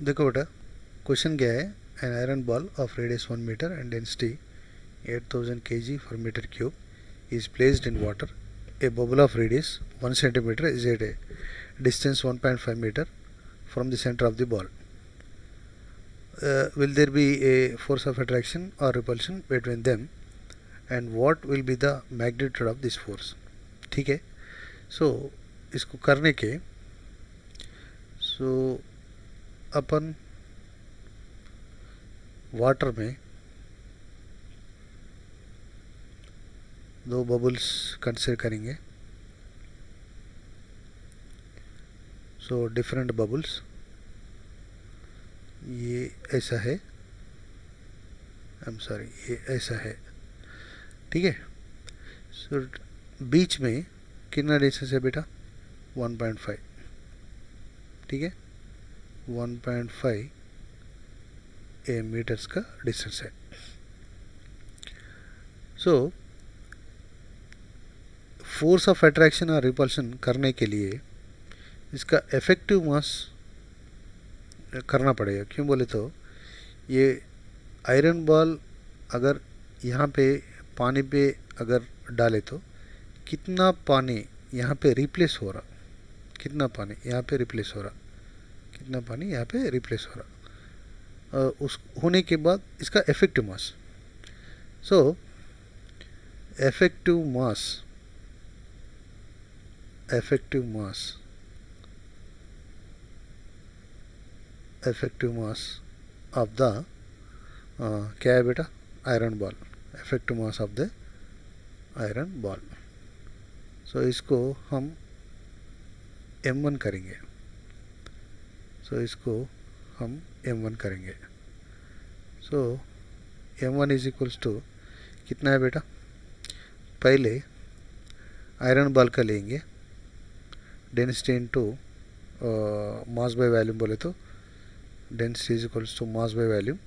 देखो बेटा, क्वेश्चन क्या है, an iron ball of radius 1 metre and density 8000 kg per meter cube is placed in water. A bubble of radius 1 centimeter is at a distance 1.5 meter from the center of the ball. Will there be a force of attraction or repulsion between them, and what will be the magnitude of this force? ठीक है. सो इसको करने के अपन water में दो bubbles consider करेंगे. So different bubbles, ये ऐसा है, ये ऐसा है. ठीक है. सो बीच में कितना डिस्टेंस है बेटा? 1.5. ठीक है, 1.5 मीटर्स का डिस्टेंस है. सो फोर्स ऑफ अट्रैक्शन और रिपल्शन करने के लिए इसका इफेक्टिव मास करना पड़ेगा. क्यों बोले तो ये आयरन बॉल अगर यहाँ पे पानी पे अगर डाले तो कितना पानी यहाँ पे रिप्लेस हो रहा, कितना पानी यहाँ पे रिप्लेस हो रहा, कितना पानी यहाँ पे रिप्लेस हो रहा, उस होने के बाद इसका effective mass. So effective mass of the क्या है बेटा? Iron ball. Effective mass of the iron ball. So इसको हम m1 करेंगे. सो m1 इज इक्वल्स टू कितना है बेटा? पहले आयरन बॉल का लेंगे, density into mass by volume. बोले तो density is equals to mass by volume,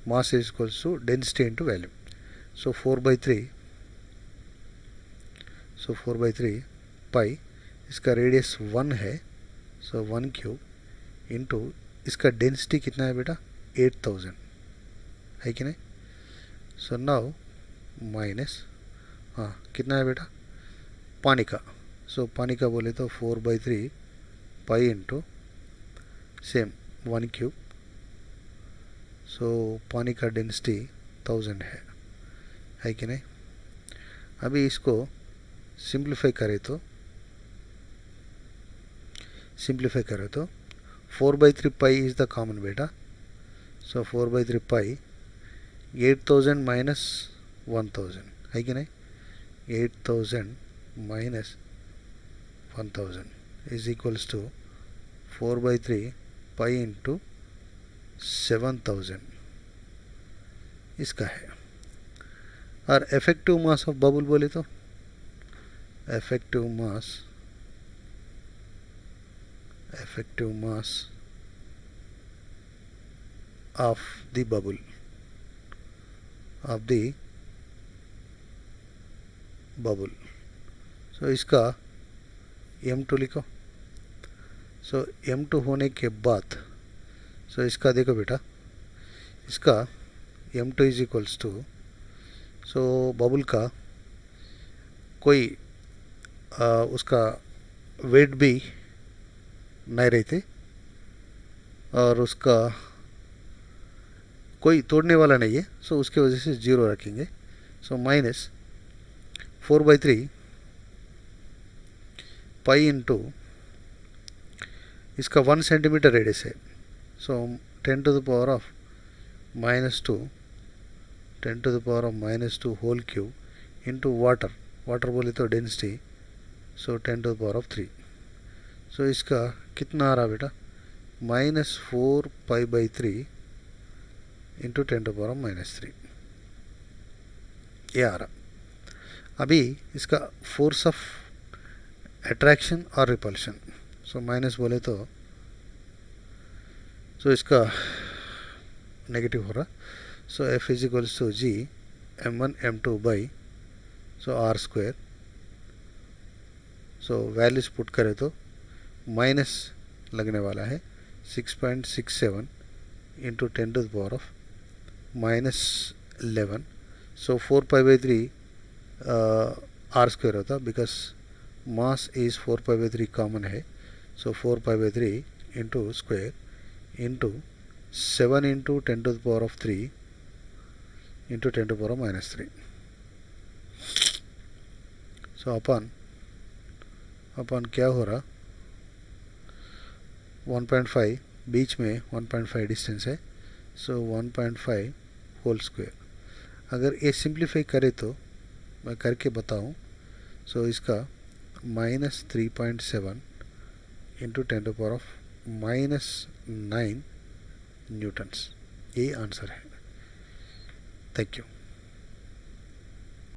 mass is equals to density into volume. So 4/3 pi, इसका रेडियस 1 है, सो 1 क्यूब इंटू इसका डेंसिटी कितना है बेटा? 8000 है कि नहीं? सो नाउ माइनस कितना है बेटा? पानी का. सो पानी का बोले तो 4/3 पाई इंटू सेम 1 क्यूब. सो पानी का डेंसिटी 1000 है कि नहीं? अभी इसको सिंप्लीफाई करें तो 4/3 पाई इज द कॉमन बेटा. सो 4/3 पाई 8000 माइनस 1000 है कि नहीं? 8000 minus 1000 is equals to 4/3 pi into 7000 इसका है. और इफेक्टिव मास ऑफ बबल बोले तो effective mass of the bubble so इसका m2 लिखो. सो m2 होने के बाद सो इसका देखो बेटा, इसका m2 is equals to, so bubble का कोई उसका वेट भी नहीं रहते और उसका कोई तोड़ने वाला नहीं है. सो उसके वजह से 0 रखेंगे. सो माइनस 4/3 पाई इंटू इसका 1 सेंटीमीटर रेडियस है. So 10 to the power of -2 whole cube into water बोले तो density. So 10 to the power of 3. So इसका कितना आ रहा बेटा? -4 π/3 into 10 to the power of -3 ये आ रहा. अभी इसका फोर्स ऑफ अट्रैक्शन और रिपल्शन, सो माइनस बोले तो सो इसका नेगेटिव हो रहा. So F is equals to G m1 m2 by R square. So values put करें तो माइनस लगने वाला है 6.67 into 10 to the power of minus 11. So 4 pi by 3 r square होता because mass is 4 pi by 3 common है. So 4 pi by 3 into square into 7 into 10 to the power of 3 into 10 to the power of minus 3. So अपन क्या हो रहा 1.5 बीच में 1.5 distance है. सो 1.5 whole square. अगर ये simplify करे तो मैं करके बताऊं. सो इसका -3.7 into 10 to power of -9 newtons. ये आंसर है. Thank you.